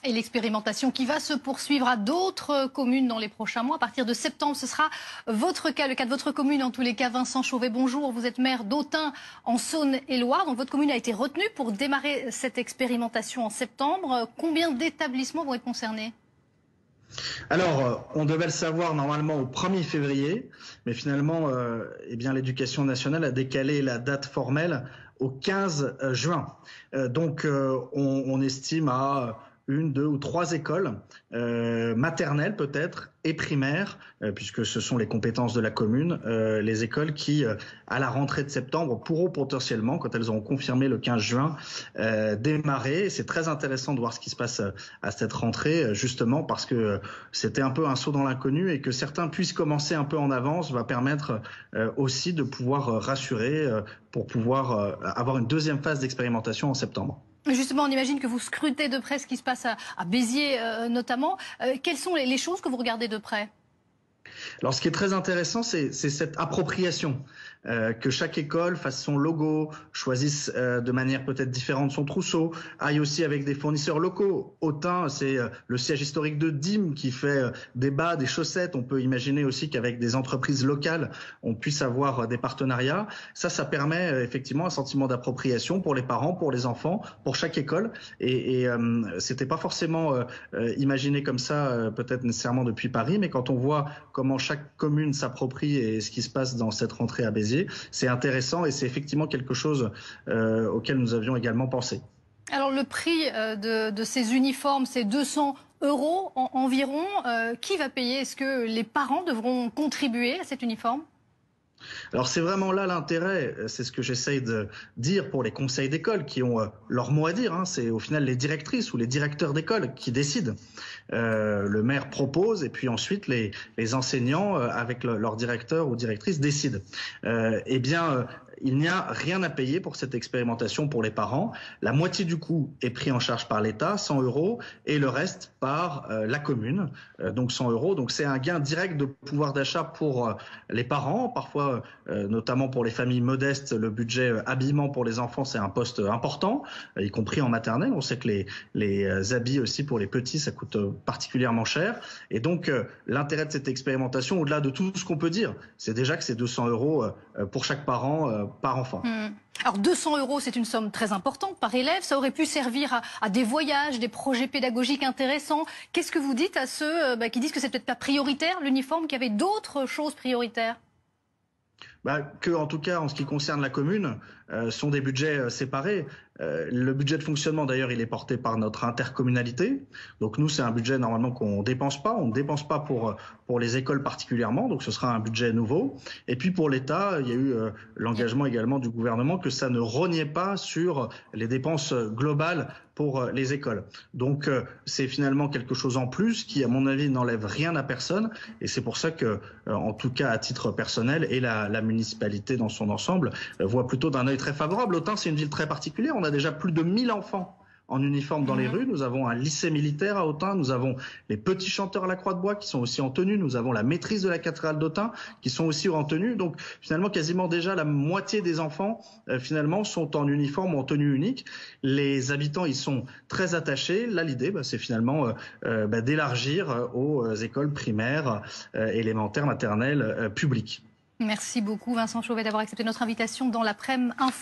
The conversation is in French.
Et l'expérimentation qui va se poursuivre à d'autres communes dans les prochains mois. À partir de septembre, ce sera votre cas, le cas de votre commune en tous les cas. Vincent Chauvet, bonjour. Vous êtes maire d'Autun en Saône-et-Loire. Donc votre commune a été retenue pour démarrer cette expérimentation en septembre. Combien d'établissements vont être concernés ? Alors, on devait le savoir normalement au 1er février, mais finalement, l'éducation nationale a décalé la date formelle au 15 juin. Donc, on estime à une, deux ou trois écoles maternelles peut-être et primaires, puisque ce sont les compétences de la commune, les écoles qui, à la rentrée de septembre, pourront potentiellement, quand elles auront confirmé le 15 juin, démarrer. C'est très intéressant de voir ce qui se passe à cette rentrée, justement parce que c'était un peu un saut dans l'inconnu et que certains puissent commencer un peu en avance va permettre aussi de pouvoir rassurer pour pouvoir avoir une deuxième phase d'expérimentation en septembre. Justement, on imagine que vous scrutez de près ce qui se passe à Béziers notamment. Quelles sont les choses que vous regardez de près ? Alors, ce qui est très intéressant, c'est cette appropriation, que chaque école fasse son logo, choisisse de manière peut-être différente son trousseau, aille aussi avec des fournisseurs locaux. Autun, c'est le siège historique de Dîmes qui fait des bas, des chaussettes. On peut imaginer aussi qu'avec des entreprises locales, on puisse avoir des partenariats. Ça permet effectivement un sentiment d'appropriation pour les parents, pour les enfants, pour chaque école. Et c'était pas forcément imaginé comme ça, peut-être nécessairement depuis Paris, mais quand on voit comment chaque commune s'approprie et ce qui se passe dans cette rentrée à Béziers, c'est intéressant et c'est effectivement quelque chose auquel nous avions également pensé. Alors le prix de ces uniformes, c'est 200 € environ. Qui va payer ? Est-ce que les parents devront contribuer à cet uniforme ? Alors c'est vraiment là l'intérêt, c'est ce que j'essaye de dire pour les conseils d'école qui ont leur mot à dire, hein. C'est au final les directrices ou les directeurs d'école qui décident. Le maire propose et puis ensuite les enseignants avec leur directeur ou directrice décident. Il n'y a rien à payer pour cette expérimentation pour les parents. La moitié du coût est pris en charge par l'État, 100 €, et le reste par la commune, donc 100 €. Donc c'est un gain direct de pouvoir d'achat pour les parents. Parfois, notamment pour les familles modestes, le budget habillement pour les enfants, c'est un poste important, y compris en maternelle. On sait que les habits aussi pour les petits, ça coûte particulièrement cher. Et donc, l'intérêt de cette expérimentation, au-delà de tout ce qu'on peut dire, c'est déjà que c'est 200 € pour chaque parent, par enfant. Alors 200 €, c'est une somme très importante par élève. Ça aurait pu servir à des voyages, des projets pédagogiques intéressants. Qu'est-ce que vous dites à ceux qui disent que c'est peut-être pas prioritaire l'uniforme, qu'il y avait d'autres choses prioritaires ? Que, en tout cas, en ce qui concerne la commune, sont des budgets séparés. Le budget de fonctionnement, d'ailleurs, il est porté par notre intercommunalité. Donc nous, c'est un budget normalement qu'on dépense pas. On ne dépense pas pour les écoles particulièrement. Donc ce sera un budget nouveau. Et puis pour l'État, il y a eu l'engagement également du gouvernement que ça ne rognait pas sur les dépenses globales pour les écoles. Donc c'est finalement quelque chose en plus qui, à mon avis, n'enlève rien à personne. Et c'est pour ça que, en tout cas à titre personnel, et la municipalité dans son ensemble voit plutôt d'un œil très favorable. Autun, c'est une ville très particulière. On a déjà plus de 1000 enfants en uniforme dans les rues. Nous avons un lycée militaire à Autun. Nous avons les petits chanteurs à la Croix-de-Bois qui sont aussi en tenue. Nous avons la maîtrise de la cathédrale d'Autun qui sont aussi en tenue. Donc finalement, quasiment déjà la moitié des enfants finalement sont en uniforme ou en tenue unique. Les habitants, ils sont très attachés. Là, l'idée, c'est finalement d'élargir aux écoles primaires, élémentaires, maternelles, publiques. Merci beaucoup Vincent Chauvet d'avoir accepté notre invitation dans l'après-midi Info.